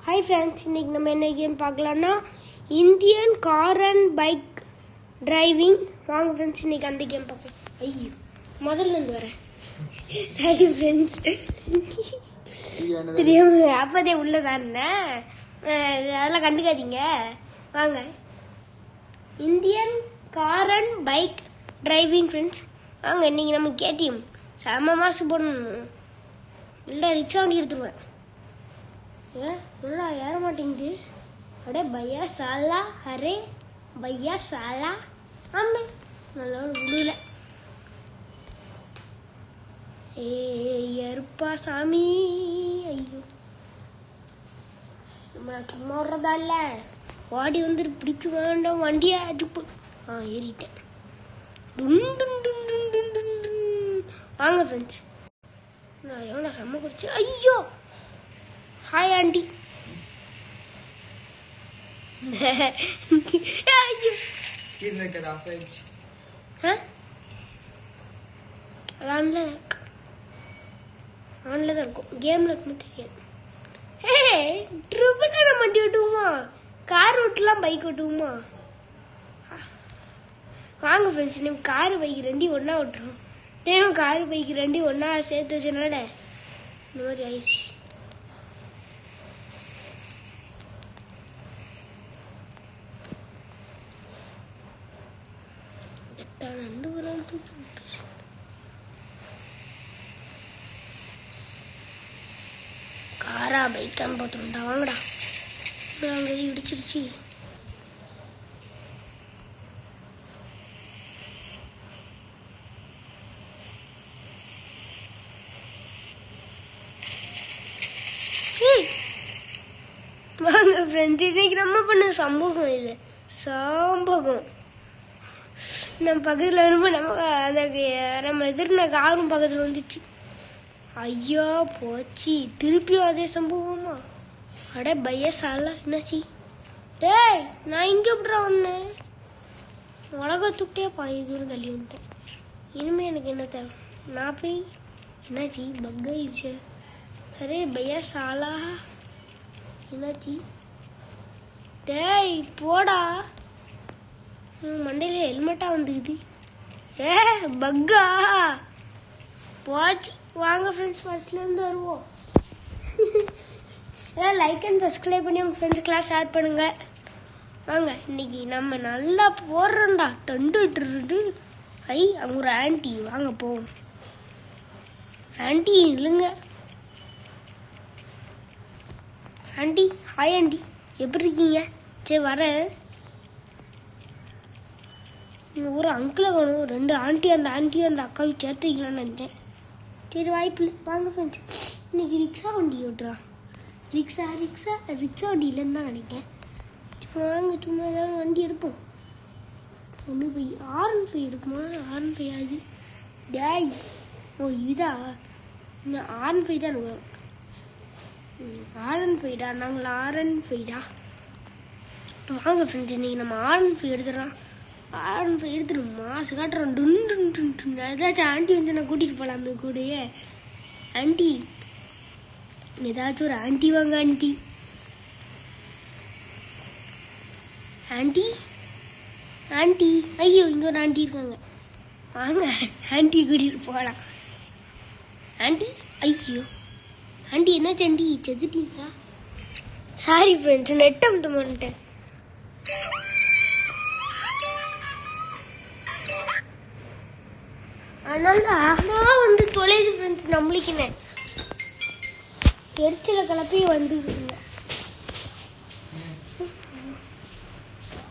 Hi friends, இன்னைக்கு நம்ம என்ன கேம் பார்க்கலாம்னா Indian car and bike driving. வாங்க ஃப்ரெண்ட்ஸ், இன்னைக்கு அந்த கேம் பார்க்கலாம். ஐயோ, முதல்ல இருந்து வரேன். சரி ஃப்ரெண்ட்ஸ், தெரியாம அப்பதே உள்ளதானே, அதெல்லாம் கண்டுக்காதீங்க. வாங்க, Indian car and bike driving friends. வாங்க, இன்னைக்கு நம்ம கேடிஎம் செம மாசு போடணும். இல்லை ரிக்ஷா வண்டி எடுத்துருவேன். என்னடா ஏற மாட்டேங்குது. அடே பையா சாலா, அரே பையா சாலா. ஆமா, நல்லா விடல. ஏறுப்பா சாமி. ஐயோ, நம்ம சும்மா விடுறதா இல்ல, வாடி வந்துட்டு பிடிக்க வேண்டாம் வண்டியா. அதுப்பு ஏறிட்டேன். வாங்க ஃப்ரெண்ட்ஸ், நான் எவ்வளோ செம்ம குறிச்சு. ஐயோ, hi aunty. Screen record off ஆயிடுச்சு. ஆன்ல தான் இருக்கும், கேம்ல இருக்குன்னு தெரியாது. ட்ரிபிள் நம்ம வண்டி ஓட்டுவோமா, கார் ஓட்டலாம், பைக் ஓட்டுவோமா? வாங்க ஃப்ரெண்ட்ஸ், நம்ம காரு பைக் ரெண்டையும் ஒன்றா ஓட்டுறோம். ஏன் காரு பைக் ரெண்டையும் ஒன்றா சேர்த்து வச்சனால இந்த மாதிரி ஆயிடுச்சு. காரா பைக்கான்னு பார்த்துருண்டா. வாங்கடா, அங்க இடிச்சிருச்சு. வாங்க ஃப்ரெண்ட்ஸ், இன்னைக்கு நம்ம பண்ண சம்பவம் இல்லை, சம்பவம். நம்ம பக்கத்தில் வரும்போது நம்ம எதிர்ன காரும் பக்கத்தில் வந்துச்சு. ஐயா போச்சு, திருப்பியும் அதே சம்பவமா? அடே பையா சாலா, என்னாச்சு? டேய், நான் இங்கே எப்படா வந்தேன்? உலகத்துட்டே பாதி தூரம் தள்ளி வந்துட்டேன். இனிமே எனக்கு என்ன தேவை? நான் போய் என்னாச்சு? பக் ஆயிடுச்சு. அரே பையா சாலா, என்னாச்சு? டேய் போடா, மண்டையில ஹெல்மெட்டா வந்துக்குது. பக்கா போச்சு. வாங்க ஃப்ரெண்ட்ஸ், ஃபர்ஸ்ட்ல இருந்து வருவோம். லைக் அண்ட் சப்ஸ்கிரைப் பண்ணி உங்க ஃப்ரெண்ட்ஸ்க்கெல்லாம் ஷேர் பண்ணுங்க. வாங்க, இன்னைக்கு நம்ம நல்லா போடுறோம்டா. டண்டு ஐ, அவங்க ஒரு ஆன்டி. வாங்க போவோம். ஆன்டி இல்லைங்க, ஆன்டி. ஹாய் ஆன்டி, எப்படி இருக்கீங்க? சரி வரேன். நீங்கள் ஒரு அங்கிளை வேணும், ரெண்டு ஆண்டி, அந்த ஆண்டியும் அந்த அக்காவையும் சேர்த்து வைக்கலான்னு நினச்சேன். சரி வாய்ப்பு இல்லை. வாங்க ஃப்ரெண்ட்ஸ், இன்னைக்கு ரிக்ஷா வண்டி ஓட்டுறான். ரிக்ஷா வண்டி இல்லைன்னு தான் நினைக்கிறேன். வாங்க, சும்மா ஏதாவது வண்டி எடுப்போம். ஒன்று போய் R15 இருக்குமா? R15 ஆகுது. டேய், ஓ இதா, இன்னும் R15 தான் எனக்கு வரும். R15டா, நாங்கள் R15டா. வாங்க ஃப்ரெண்ட்ஸ், இன்னைக்கு நம்ம R15 எடுத்துடலாம். எடுத்துடும் மாசு காட்டுறோம். ஏதாச்சும் ஆண்டி வந்து நான் கூட்டிட்டு போகலாம் அந்த கூடயே. ஆண்டி, ஏதாச்சும் ஒரு ஆண்டி வாங்க ஆண்டி. ஆண்டி ஆண்டி, ஐயோ இங்க ஒரு ஆண்டி இருக்காங்க. வாங்க ஆண்டி கூட்டிட்டு போகலாம். ஆண்டி, ஐயோ ஆண்டி, என்னாச்சு ஆண்டி, செத்துட்டீங்களா? சாரி ஃப்ரெண்ட்ஸ், நெட் அமுத்த மாட்டேன். அதனால அம்மா வந்து தொலைது ஃப்ரெண்ட்ஸ், நம்மளுக்குன்னு எரிச்சல கிளப்பி வந்துருக்குங்க.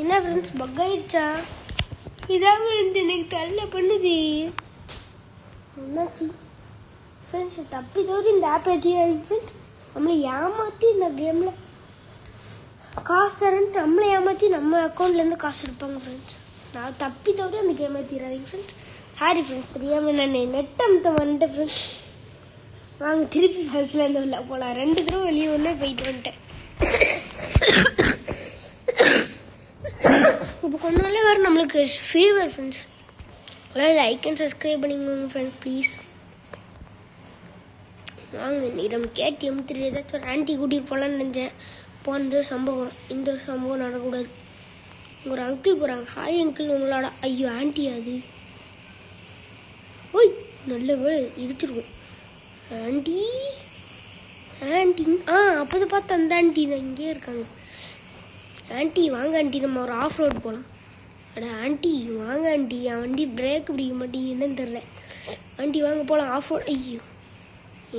என்ன ஃப்ரெண்ட்ஸ், பக் ஆயிடுச்சா? இதான் எனக்கு தள்ள பண்ணுது. என்னாச்சு ஃப்ரெண்ட்ஸ்? தப்பி தவிர இந்த ஆப் ஏற்றியாங்க ஃப்ரெண்ட்ஸ். நம்மளை ஏமாற்றி இந்த கேமில் காசு தரேன்ட்டு நம்மளை ஏமாற்றி நம்ம அக்கௌண்ட்லேருந்து காசு எடுப்பாங்க ஃப்ரெண்ட்ஸ். நான் தப்பி தவிர அந்த கேம் ஏற்றிடுறாங்க ஃப்ரெண்ட்ஸ். சாரி ஃப்ரெண்ட்ஸ், தெரியாமல் நான் நெட் அமுத்த வந்துட்டேன் ஃப்ரெண்ட்ஸ். வாங்க திருப்பி ஃபர்ஸ்ட்ல இருந்து உள்ள போகலாம். 2 தடவை வெளியே ஒன்றே போயிட்டு வந்துட்டேன். இப்போ கொஞ்ச நாளே வேறு நம்மளுக்கு fever friends. Like and subscribe பண்ணிக்கோங்க ஃப்ரெண்ட்ஸ் ப்ளீஸ். வாங்க நீ நம்ம கேடிஎம் திரு ஏதாச்சும் ஒரு ஆன்ட்டி கூட்டிகிட்டு போகலான்னு நினச்சேன். போனது சம்பவம், இந்த சம்பவம் நடக்கூடாது. ஒரு அங்கிள் போகிறாங்க. ஹாய் அங்கிள், உங்களோட ஐயோ ஆன்ட்டி அது. ஓய் நல்ல வேலை இடிச்சிருக்கும். ஆன்ட்டி ஆன்ட்டி அப்போதை பார்த்து அந்த ஆன்ட்டி தான் இங்கே இருக்காங்க. ஆன்ட்டி வாங்க ஆன்ட்டி, நம்ம ஒரு ஆஃப் ரோடு போகலாம். அட ஆன்ட்டி வாங்க ஆன்ட்டி, என் வண்டி பிரேக் பிடிக்க மாட்டேங்குன்னு தெரில. ஆன்ட்டி வாங்க போகலாம் ஆஃப் ரோடு. ஐயோ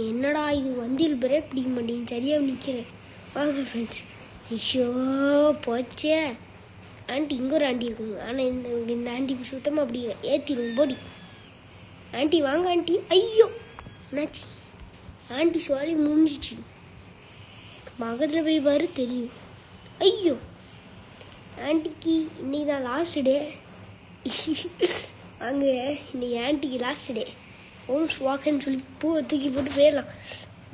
என்னடா இது, வண்டியில் பிரேக் பிடிக்க மாட்டேங்குது, சரியாக நிற்கிறேன். வாங்க ஃப்ரெண்ட்ஸ். ஐயோ போச்சே. ஆன்ட்டி இங்கே ஒரு ஆன்ட்டி இருக்குங்க, ஆனால் இந்த ஆன்ட்டி சுத்தமாக அப்படி ஏற்றிடும் போடி. ஆன்ட்டி வாங்க ஆன்ட்டி. ஐயோ என்னாச்சு, ஆன்ட்டி சொல்லி முடிஞ்சிச்சு. பக்கத்தில் போய் பாரு தெரியும். ஐயோ ஆன்ட்டிக்கு இன்னைக்கு தான் லாஸ்ட் டே. அங்கே இன்னைக்கு ஆன்ட்டிக்கு லாஸ்ட் டே. ஓம்ஸ் வாக்குன்னு சொல்லி பூவை தூக்கி போட்டு போயிடலாம்.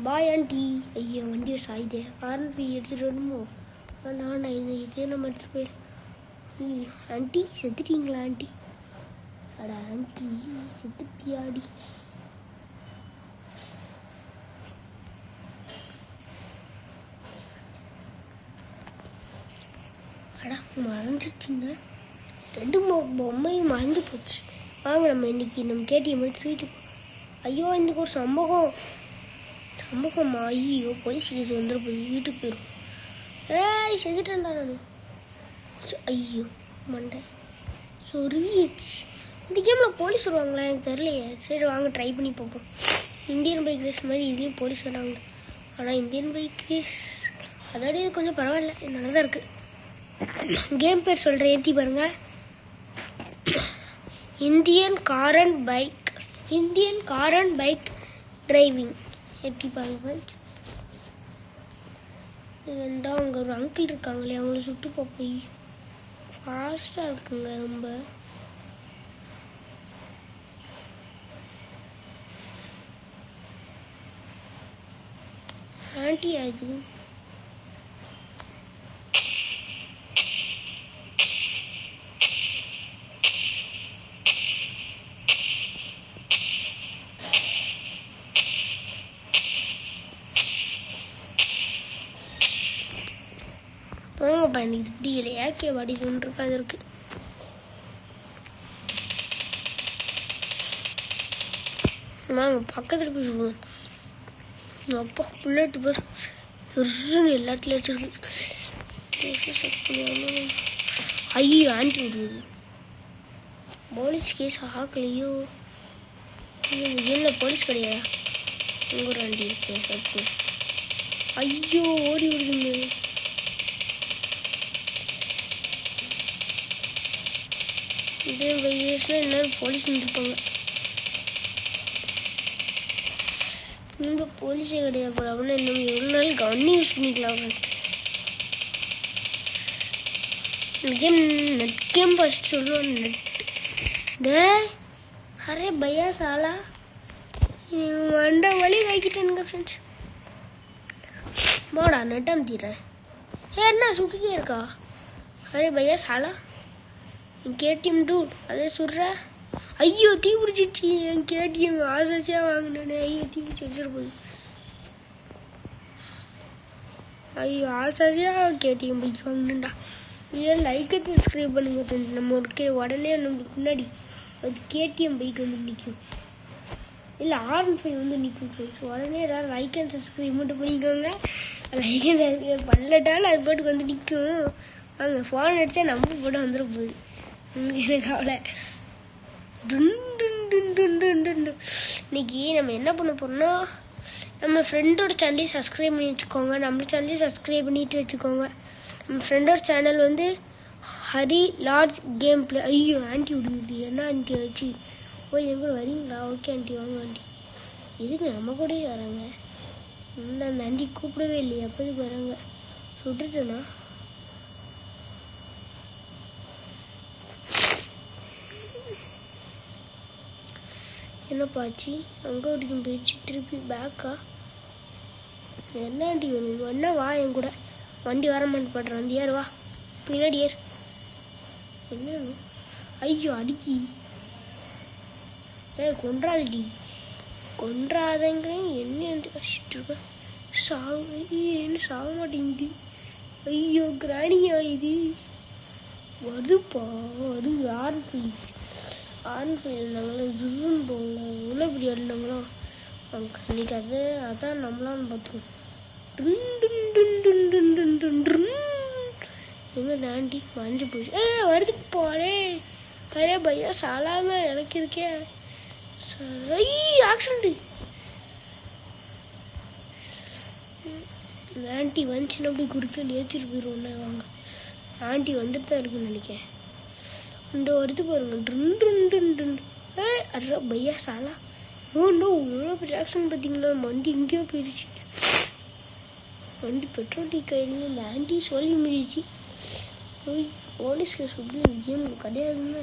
Bye aunty. ஐயோ வண்டியை சாயுதே, ஆரம்பி எடுத்துகிட்டு வரணுமோ? நான் இதே நம்ம எடுத்துகிட்டு போயிடலாம். ஆன்ட்டி செத்துட்டீங்களா ஆன்ட்டி? அட ஆன்ட்டி செத்துட்டியாடி. அடா மறந்துச்சுங்க, 2 பொம்மையும் மறந்து போச்சு. வாங்க நம்ம இன்னைக்கு நம்ம கேடிஎம் எடுத்துட்டு. ஐயோ இன்னைக்கு ஒரு சம்பவமா? ஐயோ போலீஸ் கேஸ் வந்துட போய் வீட்டுக்கு போயிடும். ஏய் செஞ்சுட்டேன்டா நான். ஐயோ மண்டை சொருவிச்சு. இந்த கேமில் போலீஸ் வருவாங்களா எனக்கு தெரியலையே. சரி வாங்க ட்ரை பண்ணி பார்ப்போம். இந்தியன் பைக் ரேஸ் மாதிரி இதுலேயும் போலீஸ் வராங்க. ஆனால் இந்தியன் பைக் ரேஸ் அதோட இது கொஞ்சம் பரவாயில்ல, நல்லா தான் இருக்குது. கேம் பேர் சொல்கிறேன், ஏற்றி பாருங்க. Indian car and bike driving ஏற்றி பாருங்க. இருந்தால் அவங்க ஒரு அங்கிள் இருக்காங்களே, அவங்கள சுட்டு பார்ப்போம். ஃபாஸ்ட்டாக இருக்குங்க ரொம்ப. ஆன்ட்டி அது போங்கப்பா, எனக்கு இது பிடிக்கல. ஏகே வாடி சொல்லிருக்கு அது இருக்கு. வாங்க பக்கத்தில் போய் சொல்லுவோம். அப்பா புல்லட் பேர் எல்லாத்துலேயும் வச்சிருக்கு. ஐயோ ஆன்ட்டி விடுவது போலீஸ் கேஸ் ஆக்கலையோ? இல்லை போலீஸ் கிடையாது, உங்க ஒரு ஆண்டி இருக்கு. ஐயோ ஓடி விடுதுங்க. இதே வைரஸ்னா எல்லாரும் போலீஸ் இருப்பாங்க. இன்னும் போலீஸே கிடையாது போல. அப்படின்னா இன்னும் எவ்வளோ நாள் கவர்னி யூஸ் பண்ணிக்கலாம். நெட் கேம் ஃபர்ஸ்ட் சொல்லுவோம். நெட் டே அரே பையா சாலா வண்ட வழி காய்க்கிட்டேனுங்க ஃப்ரெண்ட்ஸ். போடா நெட் அமுத்திடுறேன். என்ன சுக்கிட்டே இருக்கா? அரே பையா சாலா என் கேடிஎம் டூட் அதே சுடுற. ஐயோ தீ பிடிச்சிச்சு என் கேடிஎம். ஆசாச்சியாக வாங்கினேனே. ஐயோ தீ பிடிச்சி வச்சுட்டு போகுது. ஐயோ ஆசாச்சியாக கேடிஎம் பைக் வாங்கினேன்டா. ஏன் லைக்கை சப்ஸ்கிரைப் பண்ணுங்க ஃப்ரெண்ட்ஸ். நம்ம ஒரு உடனே நம்மளுக்கு முன்னாடி அது கேடிஎம் பைக் வந்து நிற்கும், இல்லை R15 வந்து நிற்கும் ஃப்ரெண்ட்ஸ். உடனே ஏதாவது லைக் அண்ட் சப்ஸ்கிரைப் மட்டும் பண்ணிக்கோங்க. லைக் அண்ட் சப்ஸ்கிரைப் பண்ணலட்டாலும் அது பாட்டுக்கு வந்து நிற்கும். வாங்க ஃபோன் அடித்தா நம்ம போட்டு வந்துட போகுது. எனக்கு கவலை. இன்னைக்கு நம்ம என்ன பண்ண போறோம்னா, நம்ம ஃப்ரெண்டோட சேனலையும் சப்ஸ்கிரைப் பண்ணி வச்சுக்கோங்க. நம்ம சேனலையும் சப்ஸ்கிரைப் பண்ணிட்டு வச்சுக்கோங்க. நம்ம ஃப்ரெண்டோட சேனல் வந்து ஹரி லார்ஜ் கேம் பிளே. ஐயோ ஆன்ட்டி விடுது. என்ன ஆன்ட்டி வச்சு ஓ எங்க வரீங்களா? ஓகே ஆன்ட்டி வாங்க ஆன்ட்டி. எதுக்கு நம்ம கூடயே வராங்க? இன்னும் அந்த ஆன்ட்டி கூப்பிடவே இல்லையா? எப்போதுக்கு வராங்க? சுட்டுட்டேனா? என்னப்பாச்சு? அங்கே வரைக்கும் போயிடுச்சு, திருப்பி பேக்கா? என்ன ஆண்டி வேணும்? என்ன வா என் கூட. வண்டி வர மாட்டேன். வண்டி ஏறு வா, பின்னாடி ஏறு. என்ன? ஐயோ அடிக்கி. கொன்றாதடி கொன்றாதங்க என்ன வந்து கஷ்டிட்டு இருக்க என்ன சாக மாட்டேங்குது. ஐயோ கிராணியா இது வருதுப்பா அது ஆரன் இருந்தாங்களோ ஜூன் போகல எவ்வளோ இப்படி ஆடினாங்களோ அவங்க இன்னைக்கு அதான் நம்மளான்னு பார்த்தோம். எங்க தாண்டி மறைஞ்சு போச்சு. வருது போடே அரே பையா சாலாம எனக்கு இருக்கே ஆக்சிடென்ட். ஆண்டி வந்துச்சுன்னா அப்படி குறுக்க ஏற்றிட்டு போயிடுவோம்னா வாங்க. ஆண்டி வந்துட்டு தான் இருக்குன்னு நினைக்கிறேன். ரெண்டு வருது பாருங்க. அரே பையா சாலா ஓண்டோ எவ்வளோ பெரிய ஆக்சிடென்ட் பார்த்தீங்களா. வண்டி எங்கேயோ போயிடுச்சு. வண்டி பெட்ரோல் டீ கையில இந்த ஆண்டி சொல்லி முடிச்சு போலீஸ் கேஸ் எப்படி கேம் கிடையாதுன்னு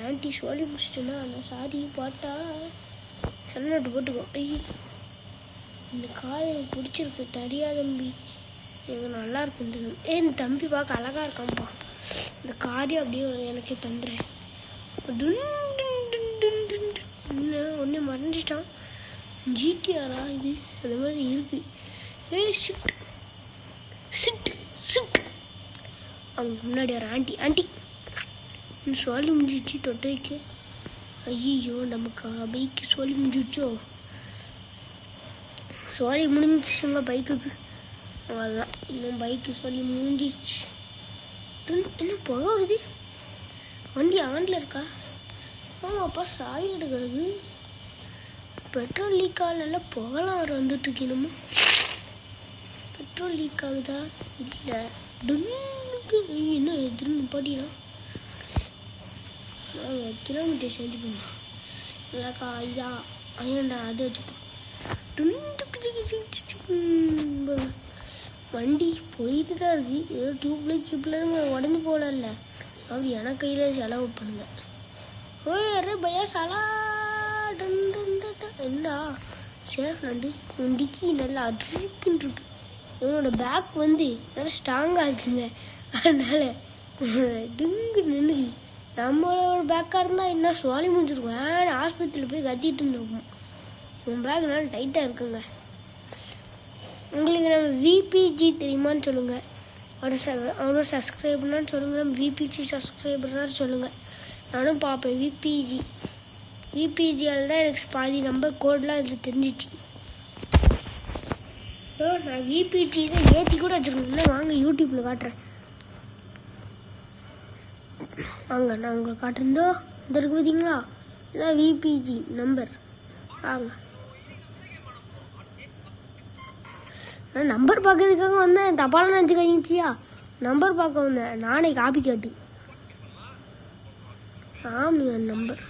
ஆண்டி சொல்லி முடிச்சிட்டேன்னா நான் சாரி பாட்டா ஹெல்மெட் போட்டுக்கோ. ஐயோ இந்த கார் எனக்கு பிடிச்சிருக்கு தெரியா தம்பி எனக்கு நல்லா இருக்கு இந்த தம்பி பார்க்க அழகா இருக்கான்ப்பா. இந்த காரையும் அப்படியே எனக்கு தந்துடுறேன். ஒன்று மறைஞ்சிட்டான். ஜிடிஆரா இது அந்த மாதிரி இருக்கு. சிட் அவங்க முன்னாடி ஒரு ஆண்டி சொல்லி முடிஞ்சிச்சு தொட்டைக்கு. ஐயோ நமக்கு பைக்கு சொல்லி முடிஞ்சிச்சோ. சொல்லி முடிஞ்சிச்சுங்க பைக்குக்கு. அவ்வளோதான் இன்னும் பைக்கு சொல்லி முடிஞ்சிச்சு. என்ன புகை வருது. வண்டி ஆண்டில் இருக்கா. ஆமாப்பா சாவி எடுக்கிறது. பெட்ரோல் லீக் ஆகல புகலாம் வர வந்துட்டு இருக்கு. என்னமோ பெட்ரோல் லீக் ஆகுதா இல்லை என்ன எதிர்னு பாட்டினா கிலோமீட்டர் சேர்ந்து போகணும் இல்லைக்கா. இதா ஐயண்டா அது வச்சுப்போம். வண்டி போயிட்டு தான் இருக்கு. ஏதோ டியூப்லைட் உடஞ்சி போடல. அப்படி எனக்கு கையில் செலவு பண்ணுங்க. அரே பையா சாலா என்னடா சேஃப் நண்டு வண்டிக்கு நல்லா அதுக்குன்னு இருக்கு. இவனோட பேக் வந்து நல்லா ஸ்ட்ராங்காக இருக்குங்க. அதனால டிங்கு நின்று நம்மளோட பேக்காக இருந்தால் என்ன சுவாலி முடிஞ்சிருக்கும். ஆஸ்பத்திரியில் போய் கத்திட்டு இருந்திருக்கும். உன் பேக் நல்லா டைட்டாக இருக்குங்க. உங்களுக்கு நம்ம விபிஜி தெரியுமான்னு சொல்லுங்கள். அவனோட சப்ஸ்கிரைபர்னான்னு சொல்லுங்கள். நம்ம விபிஜி சப்ஸ்கிரைபர்னான்னு சொல்லுங்கள். நானும் பார்ப்பேன். விபிஜியால் தான் எனக்கு பாதி நம்பர் கோடெலாம் எனக்கு தெரிஞ்சிச்சு. நான் விபிஜி தான் ஏற்றி கூட வச்சுருக்கேன். வாங்க யூடியூப்பில் காட்டுறேன். வாங்க நான் உங்களுக்கு காட்டுறேன். இந்த இருக்கு பார்த்தீங்களா இதான் விபிஜி நம்பர். வாங்க நான் நம்பர் பார்க்கறதுக்காக வந்தேன். தப்பாலாம் நினச்சிக்கியா நம்பர் பார்க்க வந்தேன். நானே காப்பி கேட்டு ஆமாம் நம்பர்.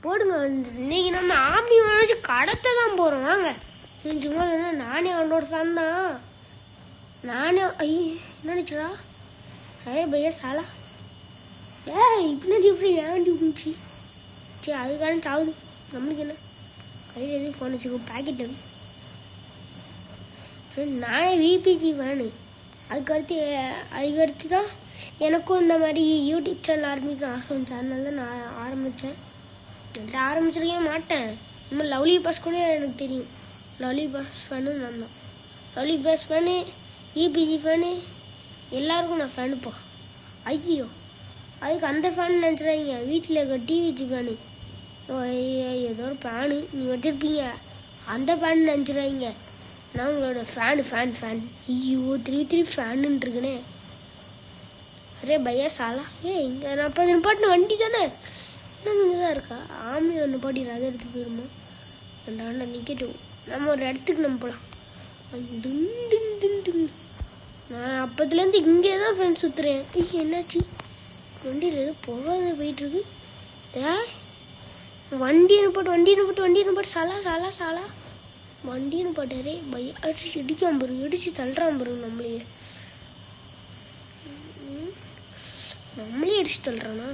போடுங்க. இன்னைக்கு நம்ம ஆம்பி வச்சு கடத்த தான் போகிறோம். வாங்க சும்மா நானே அவனோட ஃபேன் தான். நானே நினச்சடா அரே பையா சாலா இப்படி ஏன்டி இருந்துச்சு. சரி அதுக்கான சாவுது நம்மளுக்கு என்ன. கையில் எதுவும் ஃபோன் வச்சுக்கோ பேக்கெட்டு. நானே விபிஜி ஃபேனு. அதுக்கடுத்து தான் எனக்கும் இந்த மாதிரி யூடியூப் சேனல் ஆரம்பிக்க ஆசை வந்துச்சு. அதனால தான் நான் ஆரம்பித்தேன். ஆரம்பிச்சிருக்கவே மாட்டேன். இன்னும் லவ்லி பாஸ் கூட எனக்கு தெரியும். லவ்லி பாஸ் ஃபேனு நான் தான். Lovely pass fan VPG fan எல்லாருக்கும் நான் ஃபேனுப்பா. ஐயோ அதுக்கு அந்த ஃபேன் நினச்சிடாதீங்க. வீட்டில் இருக்க டிவிஜி ஃபேனு ஏதோ ஒரு ஃபேனு நீங்கள் வச்சுருப்பீங்க. அந்த ஃபேன் நினச்சிடாதீங்க. நான் உங்களோட ஃபேன். ஐயோ திருப்பி ஃபேனுன்னு இருக்குனே. அரே பையா சாலா இங்கே நான் 40 நிப்பாட்டின வண்டி தானே இன்னும் தான் இருக்கா. ஆமி ஒன்று பாட்டி அதை எடுத்து போயிருமா. ரெண்டாண்டா நிற்கட்டும். நம்ம ஒரு இடத்துக்கு நம்ம போகலாம். நான் அப்பத்துலேருந்து இங்கே தான் ஃப்ரெண்ட்ஸ் சுற்றுறேன். என்னாச்சு வண்டியில் ஏதோ போகாத போயிட்டுருக்கு. வண்டி போட்டு சாலா வண்டின்னு பாட்டாரே அடிச்சு இடிக்காம பாருங்க, இடிச்சு தள்ளுறான் பாருங்க. நம்மளே அடிச்சு தள்ளுறானா?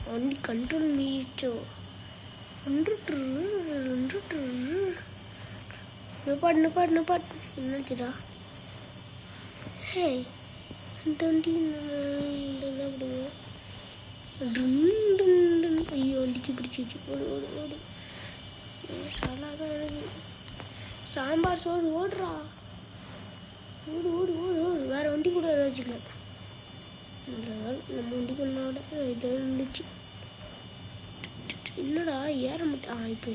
வண்டி கண்ட்ரோல் மீச்சோ. நிப்பாட்டு என்னாச்சுடா? ஹே இந்த வண்டி என்ன பண்ணுங்க? ஐயோ வண்டிச்சு பிடிச்சிச்சு. ஓடு சலாதான் சாம்பார் சோறு. ஓடுறா, ஓடு. வேற வண்டி கூட வச்சுக்கலாம். நம்ம வண்டிக்கு ஒன்னோட இருந்துச்சு. என்னடா ஏற மாட்டேன். இப்போ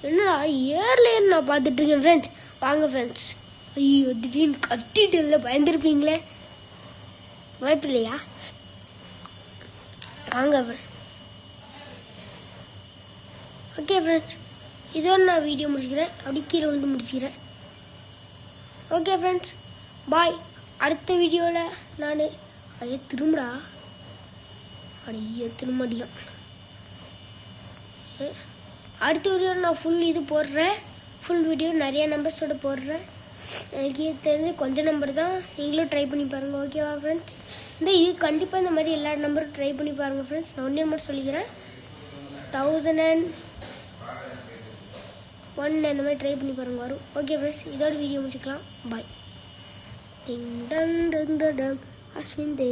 என்னடா ஏர்லேன்னு நான் பார்த்துட்டு இருக்கேன் ஃப்ரெண்ட்ஸ். வாங்க ஃப்ரெண்ட்ஸ். ஐயோ திடீர்னு கத்திட்டு இல்லை, பயந்துருப்பீங்களே. வாய்ப்பு இல்லையா? வாங்க ஓகே ஃப்ரெண்ட்ஸ், இதோட நான் வீடியோ முடிச்சுக்கிறேன். அப்படி கீழே வந்து முடிச்சுக்கிறேன். ஓகே ஃப்ரெண்ட்ஸ், பாய். அடுத்த வீடியோவில் நான் திரும்படா திரும்ப அடிக்கும். அடுத்த வீடியோவில் நான் ஃபுல் இது போடுறேன். ஃபுல் வீடியோ நிறைய நம்பர்ஸோடு போடுறேன். எனக்கு தெரிஞ்சு கொஞ்சம் நம்பர் தான். நீங்களும் ட்ரை பண்ணி பாருங்கள். ஓகேவா ஃப்ரெண்ட்ஸ்? இது கண்டிப்பாக இந்த மாதிரி எல்லா நம்பரும் ட்ரை பண்ணி பாருங்கள் ஃப்ரெண்ட்ஸ். நான் ஒன்றே மட்டும் சொல்லிக்கிறேன், 1001 அந்த மாதிரி ட்ரை பண்ணி பாருங்கள், வரும். ஓகே ஃப்ரெண்ட்ஸ், இதோட வீடியோ முடிச்சுக்கலாம். பாய். டிங் டங் டங் டங் அஸ்வின் தே.